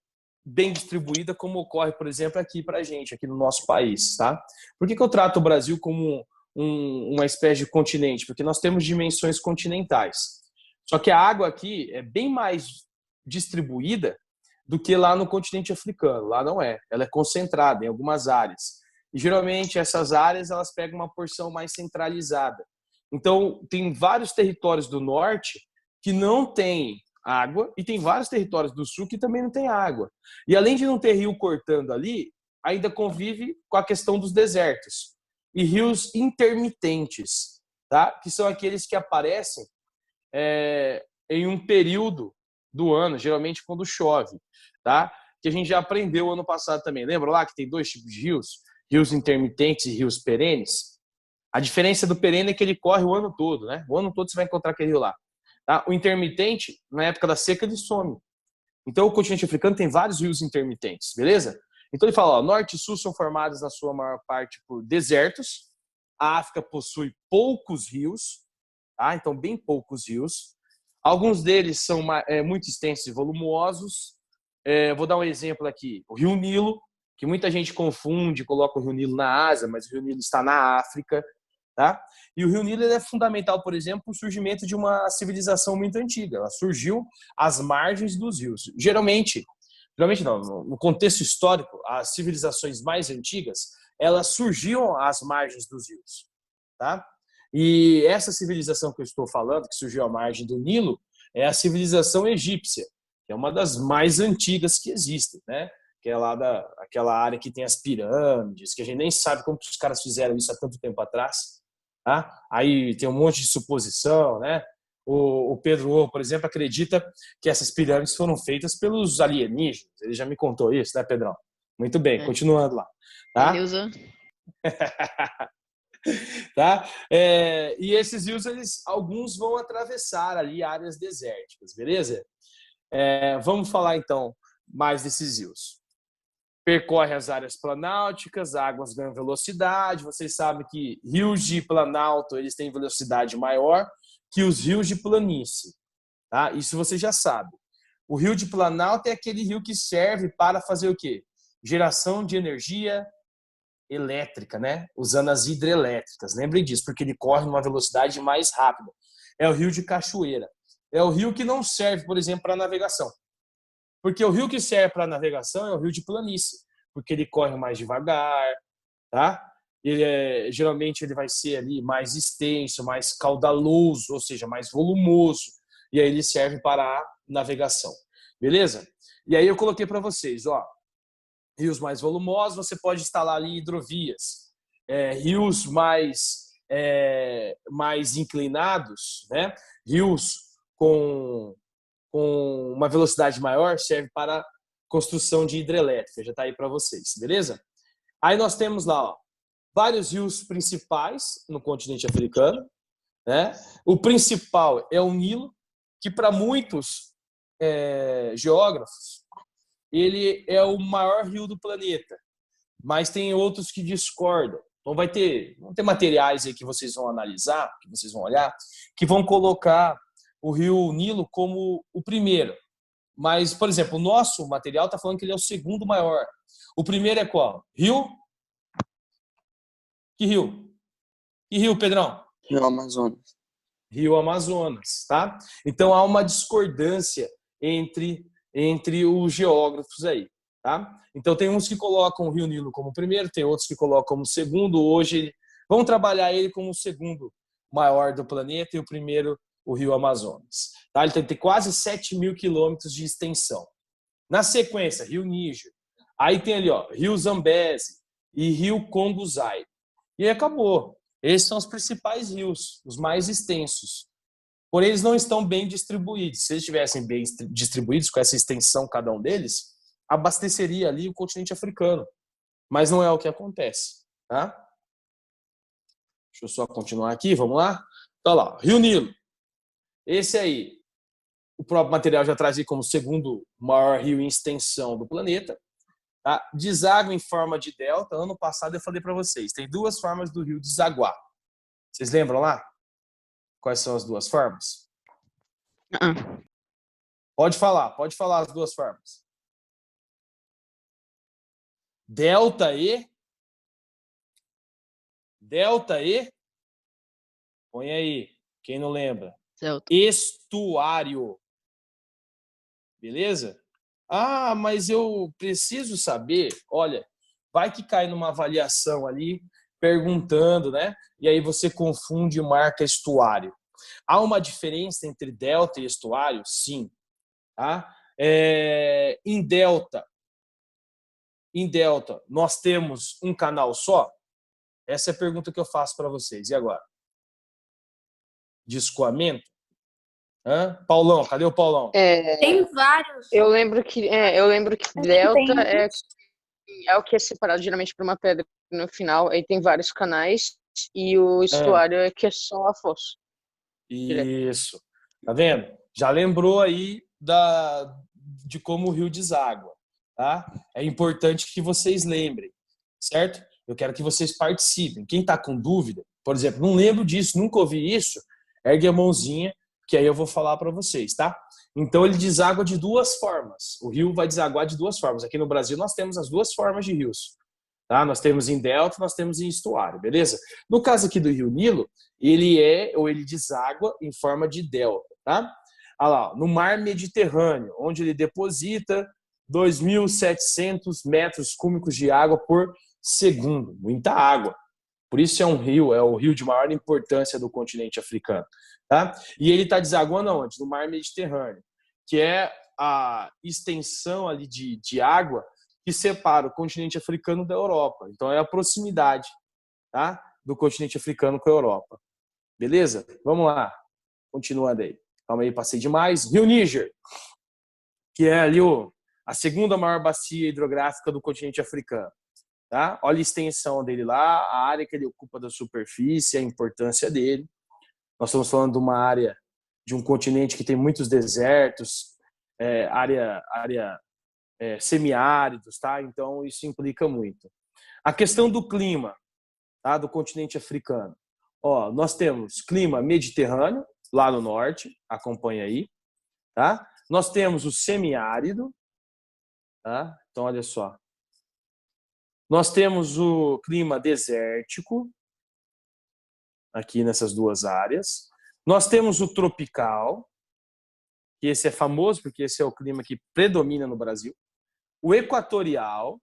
Speaker 1: bem distribuída como ocorre, por exemplo, aqui para a gente, aqui no nosso país, tá? Por que eu trato o Brasil como uma espécie de continente? Porque nós temos dimensões continentais. Só que a água aqui é bem mais distribuída do que lá no continente africano. Lá não é. Ela é concentrada em algumas áreas. E geralmente essas áreas elas pegam uma porção mais centralizada. Então, tem vários territórios do norte que não têm água e tem vários territórios do sul que também não tem água. E além de não ter rio cortando ali, ainda convive com a questão dos desertos e rios intermitentes, tá? Que são aqueles que aparecem em um período do ano, geralmente quando chove, tá? Que a gente já aprendeu ano passado também. Lembra lá que tem 2 tipos de rios? Rios intermitentes e rios perenes? A diferença do perene é que ele corre o ano todo, né? O ano todo você vai encontrar aquele rio lá. Tá? O intermitente, na época da seca, ele some. Então, o continente africano tem vários rios intermitentes, beleza? Então, ele fala, norte e sul são formados, na sua maior parte, por desertos. A África possui poucos rios, tá? Então, bem poucos rios. Alguns deles são muito extensos e volumosos. Vou dar um exemplo aqui. O Rio Nilo, que muita gente confunde, coloca o Rio Nilo na Ásia, mas o Rio Nilo está na África. Tá? E o Rio Nilo é fundamental, por exemplo, para o surgimento de uma civilização muito antiga. Ela surgiu às margens dos rios. Geralmente não, no contexto histórico, as civilizações mais antigas, elas surgiam às margens dos rios. Tá? E essa civilização que eu estou falando, que surgiu à margem do Nilo, é a civilização egípcia, que é uma das mais antigas que existem, né? Que é lá daquela área que tem as pirâmides, que a gente nem sabe como os caras fizeram isso há tanto tempo atrás. Tá? Aí tem um monte de suposição, né? O Pedro O, por exemplo, acredita que essas pirâmides foram feitas pelos alienígenas. Ele já me contou isso, né, Pedrão? Muito bem, continuando lá. Tá?
Speaker 5: Ele usa.
Speaker 1: Tá? E esses rios, alguns vão atravessar ali áreas desérticas, beleza? Vamos falar então mais desses rios. Percorre as áreas planálticas, águas ganham velocidade. Vocês sabem que rios de planalto eles têm velocidade maior que os rios de planície. Tá? Isso você já sabe. O rio de planalto é aquele rio que serve para fazer o quê? Geração de energia elétrica, né? Usando as hidrelétricas. Lembrem disso, porque ele corre numa velocidade mais rápida. É o rio de cachoeira. É o rio que não serve, por exemplo, para navegação. Porque o rio que serve para navegação é o rio de planície, porque ele corre mais devagar, tá? Geralmente ele vai ser ali mais extenso, mais caudaloso, ou seja, mais volumoso, e aí ele serve para a navegação, beleza? E aí eu coloquei para vocês, ó, rios mais volumosos, você pode instalar ali hidrovias, rios mais inclinados, né? Rios com uma velocidade maior serve para construção de hidrelétrica, já está aí para vocês, beleza? Aí nós temos lá, ó, vários rios principais no continente africano, né? O principal é o Nilo, que para muitos geógrafos ele é o maior rio do planeta, mas tem outros que discordam. Então vão ter materiais aí que vocês vão analisar, que vocês vão olhar, que vão colocar o rio Nilo como o primeiro. Mas, por exemplo, o nosso material está falando que ele é o segundo maior. O primeiro é qual? Rio? Que rio? Que rio, Pedrão?
Speaker 6: Rio Amazonas.
Speaker 1: Rio Amazonas, tá? Então há uma discordância entre os geógrafos aí, tá? Então tem uns que colocam o Rio Nilo como primeiro, tem outros que colocam como segundo. Hoje vão trabalhar ele como o segundo maior do planeta e o primeiro o Rio Amazonas. Tá? Ele tem quase 7.000 quilômetros de extensão. Na sequência, Rio Níger. Aí tem ali, ó, Rio Zambeze e Rio Congo-Zaire. E aí acabou. Esses são os principais rios, os mais extensos. Porém, eles não estão bem distribuídos. Se eles estivessem bem distribuídos, com essa extensão cada um deles, abasteceria ali o continente africano. Mas não é o que acontece. Tá? Deixa eu só continuar aqui, vamos lá? Então, lá, Rio Nilo. Esse aí, o próprio material já traz aí como o segundo maior rio em extensão do planeta. Tá? Deságua em forma de delta. Ano passado eu falei para vocês, tem duas formas do rio desaguar. Vocês lembram lá? Quais são as duas formas? Pode falar as duas formas. Delta e... Põe aí, quem não lembra.
Speaker 5: Delta.
Speaker 1: Estuário. Beleza? Ah, mas eu preciso saber. Olha, vai que cai numa avaliação ali, perguntando, né? E aí você confunde e marca estuário. Há uma diferença entre delta e estuário? Sim. Tá? Em delta, nós temos um canal só? Essa é a pergunta que eu faço para vocês. E agora? De escoamento? Paulão, cadê o Paulão?
Speaker 3: Tem vários.
Speaker 6: Eu lembro que delta é o que é separado geralmente por uma pedra no final. Aí tem vários canais e o estuário é que é só a fossa.
Speaker 1: Isso. Tá vendo? Já lembrou aí de como o rio deságua. Tá? É importante que vocês lembrem, certo? Eu quero que vocês participem. Quem está com dúvida, por exemplo, não lembro disso, nunca ouvi isso, ergue a mãozinha que aí eu vou falar para vocês, tá? Então ele deságua de duas formas. O rio vai desaguar de duas formas. Aqui no Brasil nós temos as duas formas de rios. Tá? Nós temos em delta, nós temos em estuário, beleza? No caso aqui do Rio Nilo, ele deságua em forma de delta, tá? Olha lá, no mar Mediterrâneo, onde ele deposita 2.700 metros cúbicos de água por segundo. Muita água. Por isso é o rio de maior importância do continente africano. Tá? E ele está desaguando onde? No mar Mediterrâneo, que é a extensão ali de água que separa o continente africano da Europa. Então é a proximidade, tá? Do continente africano com a Europa. Beleza? Vamos lá. Continuando aí. Calma aí, passei demais. Rio Níger, que é ali a segunda maior bacia hidrográfica do continente africano. Tá? Olha a extensão dele lá, a área que ele ocupa da superfície, a importância dele. Nós estamos falando de uma área, de um continente que tem muitos desertos, área semiáridos, tá? Então isso implica muito. A questão do clima, tá? Do continente africano. Ó, nós temos clima mediterrâneo, lá no norte, acompanha aí. Tá? Nós temos o semiárido. Tá? Então, olha só. Nós temos o clima desértico, aqui nessas duas áreas. Nós temos o tropical, que esse é famoso porque esse é o clima que predomina no Brasil. O equatorial,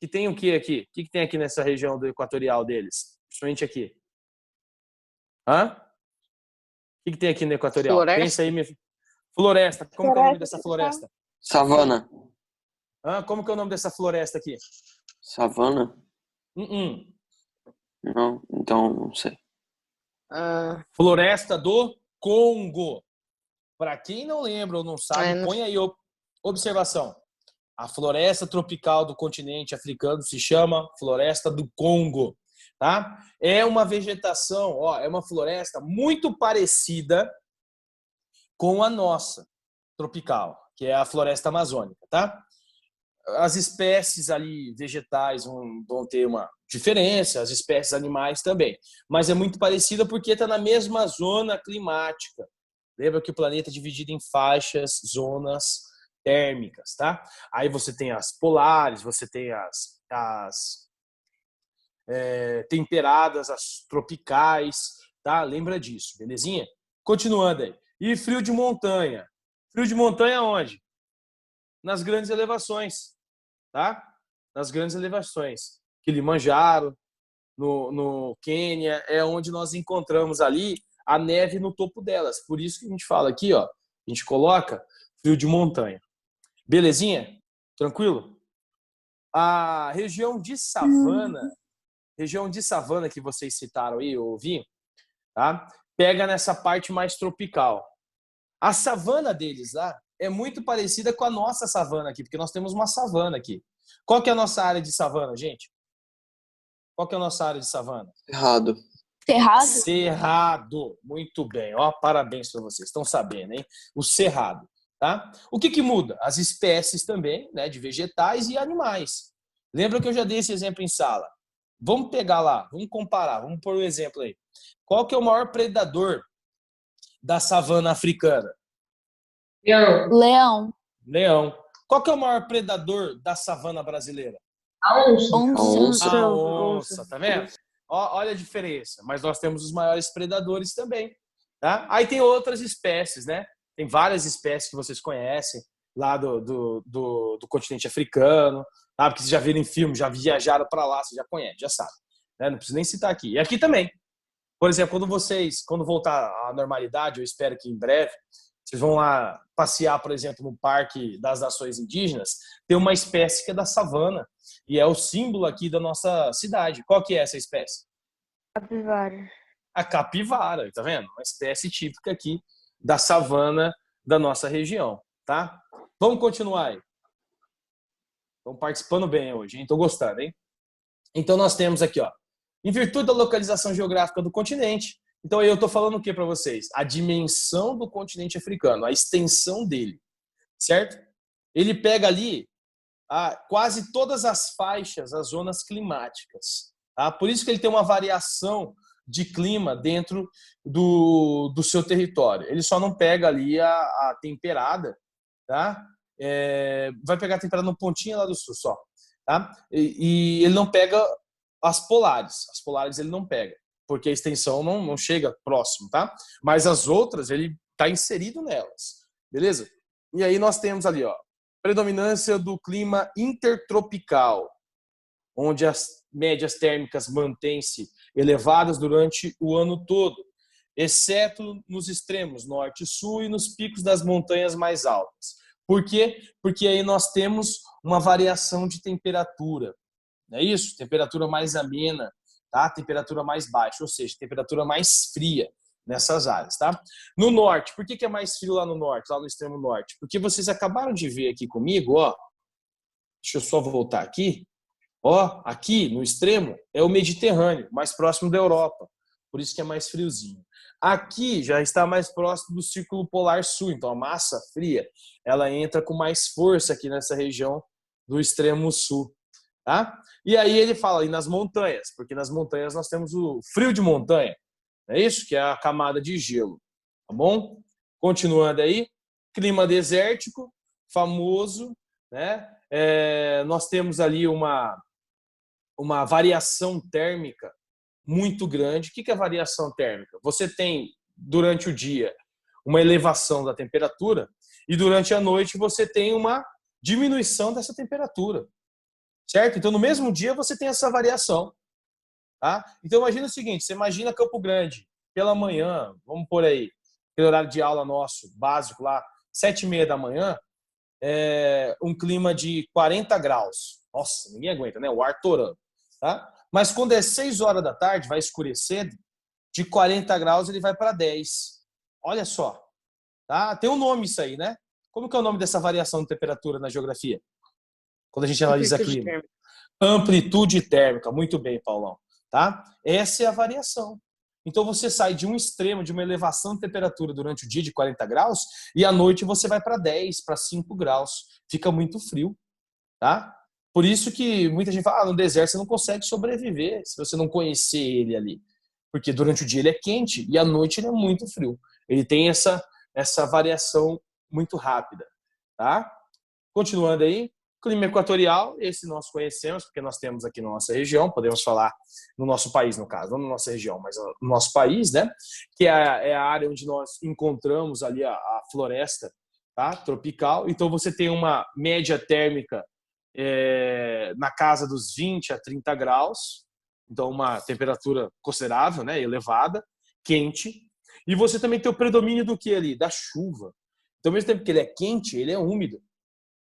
Speaker 1: que tem o que aqui? O que tem aqui nessa região do equatorial deles? Principalmente aqui. Hã? O que tem aqui no equatorial?
Speaker 6: Floresta.
Speaker 1: Pensa aí, minha... Floresta. Como que é o nome dessa floresta?
Speaker 7: Savana.
Speaker 1: Hã? Como que é o nome dessa floresta aqui?
Speaker 7: Savana? Não, então não sei.
Speaker 1: Floresta do Congo. Para quem não lembra ou não sabe, põe aí observação. A floresta tropical do continente africano se chama Floresta do Congo. Tá? É uma vegetação, é uma floresta muito parecida com a nossa tropical, que é a floresta amazônica. Tá? As espécies ali vegetais vão ter uma diferença, as espécies animais também. Mas é muito parecida porque está na mesma zona climática. Lembra que o planeta é dividido em faixas, zonas térmicas, tá? Aí você tem as polares, você tem as temperadas, as tropicais, tá? Lembra disso, belezinha? Continuando aí. E frio de montanha. Frio de montanha onde? Nas grandes elevações, tá? Nas grandes elevações. Kilimanjaro, no Quênia, é onde nós encontramos ali a neve no topo delas. Por isso que a gente fala aqui, a gente coloca frio de montanha. Belezinha? Tranquilo? A região de savana que vocês citaram aí, eu ouvi, tá? Pega nessa parte mais tropical. A savana deles lá é muito parecida com a nossa savana aqui, porque nós temos uma savana aqui. Qual que é a nossa área de savana, gente? Qual que é a nossa área de savana?
Speaker 7: Errado.
Speaker 1: Cerrado. Muito bem. Parabéns para vocês. Estão sabendo, hein? O cerrado. Tá? O que muda? As espécies também, né, de vegetais e animais. Lembra que eu já dei esse exemplo em sala? Vamos pegar lá, vamos comparar, vamos pôr um exemplo aí. Qual que é o maior predador da savana africana? Leão. Qual que é o maior predador da savana brasileira?
Speaker 3: A onça.
Speaker 1: A onça, tá vendo? Olha a diferença. Mas nós temos os maiores predadores também. Tá? Aí tem outras espécies, né? Tem várias espécies que vocês conhecem lá do continente africano, tá? Porque vocês já viram em filme, já viajaram para lá, vocês já conhecem, já sabem. Né? Não preciso nem citar aqui. E aqui também. Por exemplo, quando voltar à normalidade, eu espero que em breve, vocês vão lá passear, por exemplo, no Parque das Nações Indígenas, tem uma espécie que é da savana e é o símbolo aqui da nossa cidade. Qual que é essa espécie?
Speaker 4: Capivara.
Speaker 1: A capivara, tá vendo? Uma espécie típica aqui da savana da nossa região, tá? Vamos continuar aí. Estão participando bem hoje, hein? Tô gostando, hein? Então nós temos aqui, em virtude da localização geográfica do continente, então eu tô falando o que para vocês? A dimensão do continente africano, a extensão dele, certo? Ele pega ali quase todas as faixas, as zonas climáticas, tá? Por isso que ele tem uma variação de clima dentro do seu território. Ele só não pega ali a temperada, tá? Vai pegar a temperada no pontinho lá do sul só, tá? E ele não pega as polares. As polares ele não pega, porque a extensão não chega próximo, tá? Mas as outras, ele está inserido nelas, beleza? E aí nós temos ali, ó, predominância do clima intertropical, onde as médias térmicas mantêm-se elevadas durante o ano todo, exceto nos extremos norte e sul e nos picos das montanhas mais altas. Por quê? Porque aí nós temos uma variação de temperatura, não é isso? Temperatura mais amena, tá? Temperatura mais baixa, ou seja, temperatura mais fria nessas áreas, tá? No norte, por que é mais frio lá no norte, lá no extremo norte? Porque vocês acabaram de ver aqui comigo, ó. Deixa eu só voltar aqui. Ó, aqui no extremo é o Mediterrâneo, mais próximo da Europa. Por isso que é mais friozinho. Aqui já está mais próximo do Círculo Polar Sul, então a massa fria, ela entra com mais força aqui nessa região do extremo sul, tá? E aí ele fala aí nas montanhas, porque nas montanhas nós temos o frio de montanha, é isso? Que é a camada de gelo, tá bom? Continuando aí, clima desértico, famoso, né? Nós temos ali uma variação térmica muito grande. O que é variação térmica? Você tem, durante o dia, uma elevação da temperatura e durante a noite você tem uma diminuição dessa temperatura, certo? Então, no mesmo dia, você tem essa variação, tá? Então, imagina o seguinte, você imagina Campo Grande, pela manhã, vamos por aí, aquele horário de aula nosso, básico lá, 7h30 da manhã, um clima de 40 graus. Nossa, ninguém aguenta, né? O ar torando, tá? Mas quando é 6 horas da tarde, vai escurecer, de 40 graus ele vai para 10. Olha só, tá? Tem um nome isso aí, né? Como que é o nome dessa variação de temperatura na geografia? Quando a gente analisa clima. Amplitude térmica. Muito bem, Paulão. Tá? Essa é a variação. Então você sai de um extremo, de uma elevação de temperatura durante o dia de 40 graus e à noite você vai para 10, para 5 graus. Fica muito frio, tá? Por isso que muita gente fala, no deserto você não consegue sobreviver se você não conhecer ele ali. Porque durante o dia ele é quente e à noite ele é muito frio. Ele tem essa variação muito rápida, tá? Continuando aí, clima equatorial, esse nós conhecemos, porque nós temos aqui na nossa região, podemos falar no nosso país, no caso, não na nossa região, mas no nosso país, né? Que é a área onde nós encontramos ali a floresta, tá? Tropical. Então você tem uma média térmica na casa dos 20 a 30 graus, então uma temperatura considerável, né? Elevada, quente. E você também tem o predomínio do que ali? Da chuva. Então, ao mesmo tempo que ele é quente, ele é úmido,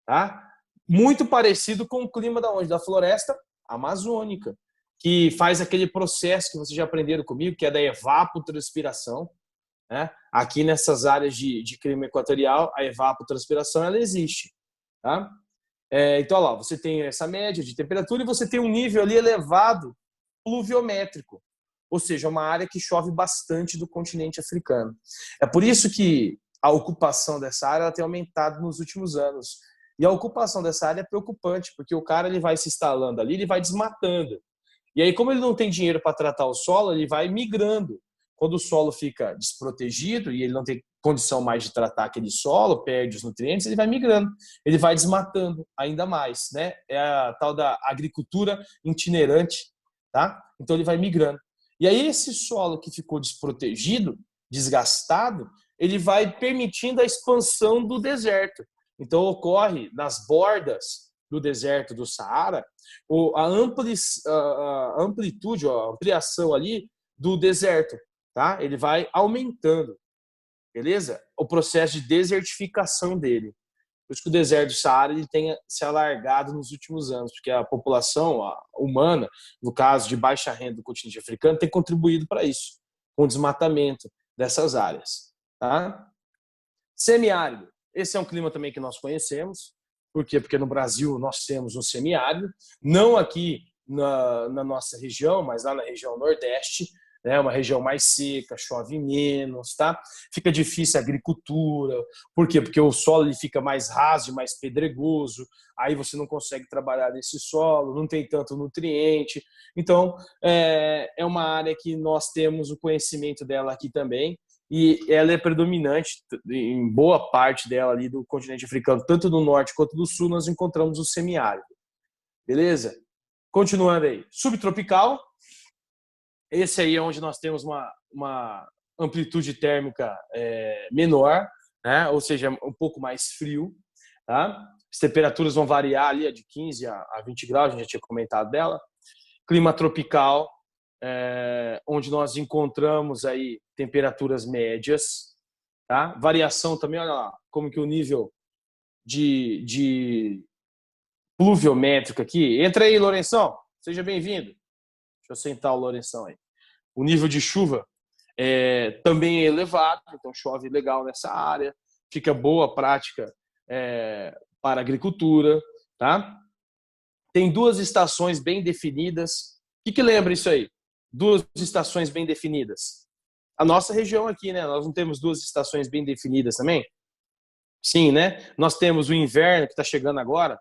Speaker 1: tá? Muito parecido com o clima da onde? Da floresta amazônica, que faz aquele processo que vocês já aprenderam comigo, que é da evapotranspiração, né? Aqui nessas áreas de clima equatorial, a evapotranspiração ela existe, tá? Então, olha lá, você tem essa média de temperatura e você tem um nível ali elevado pluviométrico, ou seja, uma área que chove bastante do continente africano. É por isso que a ocupação dessa área ela tem aumentado nos últimos anos. E a ocupação dessa área é preocupante, porque o cara ele vai se instalando ali, ele vai desmatando. E aí, como ele não tem dinheiro para tratar o solo, ele vai migrando. Quando o solo fica desprotegido e ele não tem condição mais de tratar aquele solo, perde os nutrientes, ele vai migrando, ele vai desmatando ainda mais, né? É a tal da agricultura itinerante, tá? Então ele vai migrando. E aí esse solo que ficou desprotegido, desgastado, ele vai permitindo a expansão do deserto. Então ocorre nas bordas do deserto do Saara a amplitude, a ampliação ali do deserto, tá? Ele vai aumentando, beleza? O processo de desertificação dele. Por isso que o deserto do Saara ele tem se alargado nos últimos anos, porque a população humana, no caso de baixa renda do continente africano, tem contribuído para isso, com o desmatamento dessas áreas, tá? Semiárido. Esse é um clima também que nós conhecemos. Por quê? Porque no Brasil nós temos um semiárido, não aqui na nossa região, mas lá na região Nordeste. né? Uma região mais seca, chove menos, tá? Fica difícil a agricultura. Por quê? Porque o solo ele fica mais raso e mais pedregoso, aí você não consegue trabalhar nesse solo, não tem tanto nutriente. Então, é uma área que nós temos o conhecimento dela aqui também, e ela é predominante em boa parte dela ali do continente africano, tanto do norte quanto do sul, nós encontramos o semiárido. Beleza? Continuando aí. Subtropical, esse aí é onde nós temos uma amplitude térmica menor, né? Ou seja, um pouco mais frio. Tá? As temperaturas vão variar ali de 15 a 20 graus, a gente já tinha comentado dela. Clima tropical, onde nós encontramos aí temperaturas médias. Tá? Variação também, olha lá, como que o nível de pluviométrico aqui. Entra aí, Lourenção. Seja bem-vindo. Deixa eu sentar o Lourenção aí. O nível de chuva também é elevado, então chove legal nessa área. Fica boa prática para a agricultura. Tá? Tem 2 estações bem definidas. O que lembra isso aí? 2 estações bem definidas. A nossa região aqui, né? Nós não temos 2 estações bem definidas também? Sim, né? Nós temos o inverno que está chegando agora,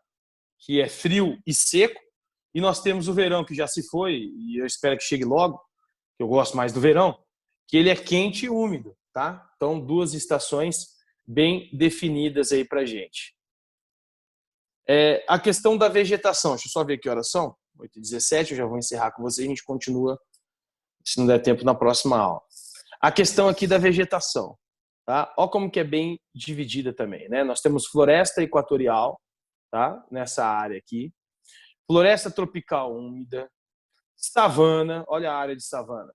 Speaker 1: que é frio e seco, e nós temos o verão que já se foi, e eu espero que chegue logo, que eu gosto mais do verão, que ele é quente e úmido, tá? Então, 2 estações bem definidas aí pra gente. A questão da vegetação, deixa eu só ver que horas são, 8h17, eu já vou encerrar com vocês, a gente continua, se não der tempo, na próxima aula. A questão aqui da vegetação, tá? Olha como que é bem dividida também, né? Nós temos floresta equatorial, tá? Nessa área aqui. Floresta tropical úmida, savana, olha a área de savana,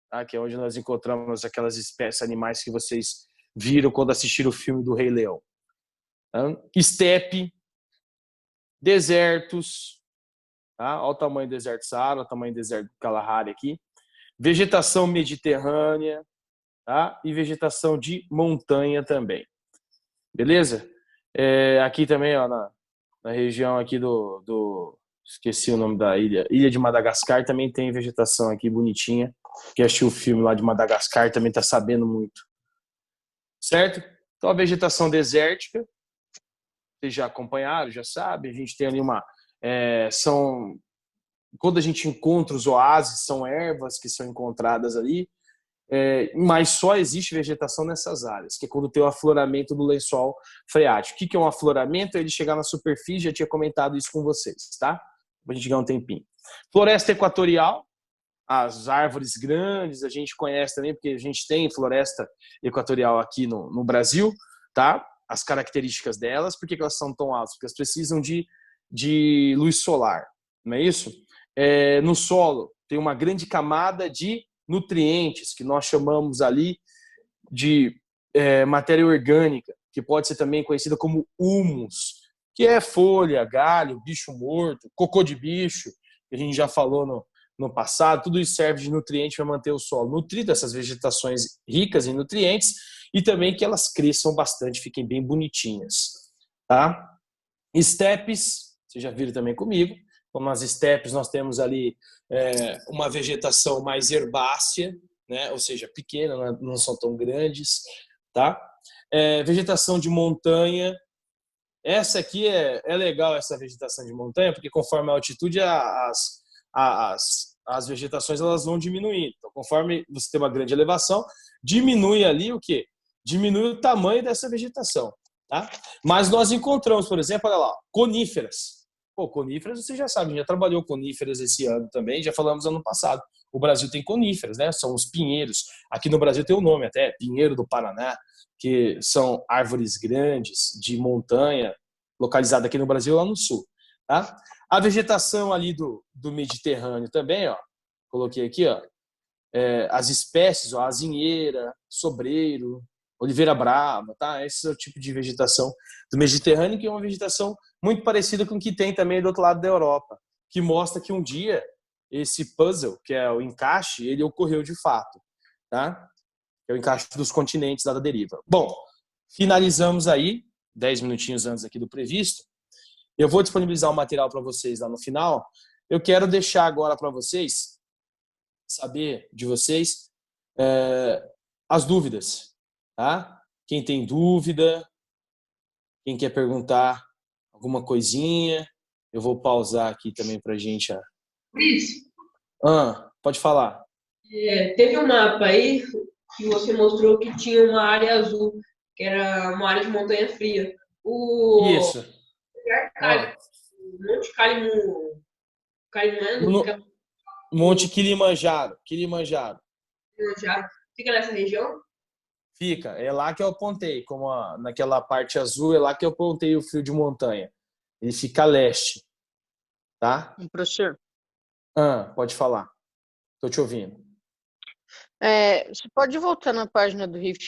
Speaker 1: tá? Que é onde nós encontramos aquelas espécies animais que vocês viram quando assistiram o filme do Rei Leão. Tá? Estepe, desertos, tá? Olha o tamanho do deserto Saara, olha o tamanho do deserto Kalahari aqui. Vegetação mediterrânea, tá? E vegetação de montanha também. Beleza? Aqui também, ó, na região aqui esqueci o nome da Ilha de Madagascar, também tem vegetação aqui bonitinha. Quem assistiu o filme lá de Madagascar também está sabendo muito. Certo? Então a vegetação desértica, vocês já acompanharam, já sabem, a gente tem ali quando a gente encontra os oásis, são ervas que são encontradas ali, mas só existe vegetação nessas áreas, que é quando tem o afloramento do lençol freático. O que é um afloramento? É ele chegar na superfície, já tinha comentado isso com vocês, tá? Pra gente ganhar um tempinho. Floresta equatorial, as árvores grandes, a gente conhece também, porque a gente tem floresta equatorial aqui no Brasil, tá? As características delas, por que elas são tão altas? Porque elas precisam de luz solar, não é isso? No solo tem uma grande camada de nutrientes, que nós chamamos ali de matéria orgânica, que pode ser também conhecida como humus, que é folha, galho, bicho morto, cocô de bicho, que a gente já falou no passado. Tudo isso serve de nutriente para manter o solo nutrido, essas vegetações ricas em nutrientes, e também que elas cresçam bastante, fiquem bem bonitinhas. Tá? Estepes, vocês já viram também comigo. Como nas estepes nós temos ali uma vegetação mais herbácea, né? Ou seja, pequena, não são tão grandes. Tá? Vegetação de montanha. Essa aqui é legal, essa vegetação de montanha, porque conforme a altitude as vegetações elas vão diminuindo. Então, conforme você tem uma grande elevação, diminui ali o quê? Diminui o tamanho dessa vegetação. Tá? Mas nós encontramos, por exemplo, olha lá, coníferas. Coníferas, você já sabe, já trabalhou coníferas esse ano também, já falamos ano passado. O Brasil tem coníferas, né? São os pinheiros. Aqui no Brasil tem o nome até, Pinheiro do Paraná, que são árvores grandes de montanha, localizada aqui no Brasil, lá no sul. Tá? A vegetação ali do Mediterrâneo também, ó, coloquei aqui, ó, as espécies, ó, azinheira, sobreiro, oliveira brava, tá? Esse é o tipo de vegetação do Mediterrâneo, que é uma vegetação muito parecida com o que tem também do outro lado da Europa, que mostra que um dia esse puzzle, que é o encaixe, ele ocorreu de fato, tá? É o encaixe dos continentes lá da deriva. Bom, finalizamos aí, 10 minutinhos antes aqui do previsto. Eu vou disponibilizar o material para vocês lá no final. Eu quero deixar agora para vocês saber de vocês as dúvidas, tá? Quem tem dúvida, quem quer perguntar alguma coisinha, eu vou pausar aqui também pra gente.
Speaker 3: Cris,
Speaker 1: Pode falar.
Speaker 3: teve um mapa aí que você mostrou que tinha uma área azul, que era uma área de montanha fria.
Speaker 1: Isso.
Speaker 3: Monte Calimano,
Speaker 1: Monte Kilimanjaro. Kilimanjaro.
Speaker 3: fica nessa região?
Speaker 1: Fica. É lá que eu apontei, naquela parte azul, é lá que eu apontei o fio de montanha. Ele fica a leste. Tá?
Speaker 6: Professor,
Speaker 1: Pode falar. Tô te ouvindo.
Speaker 6: você pode voltar na página do Rift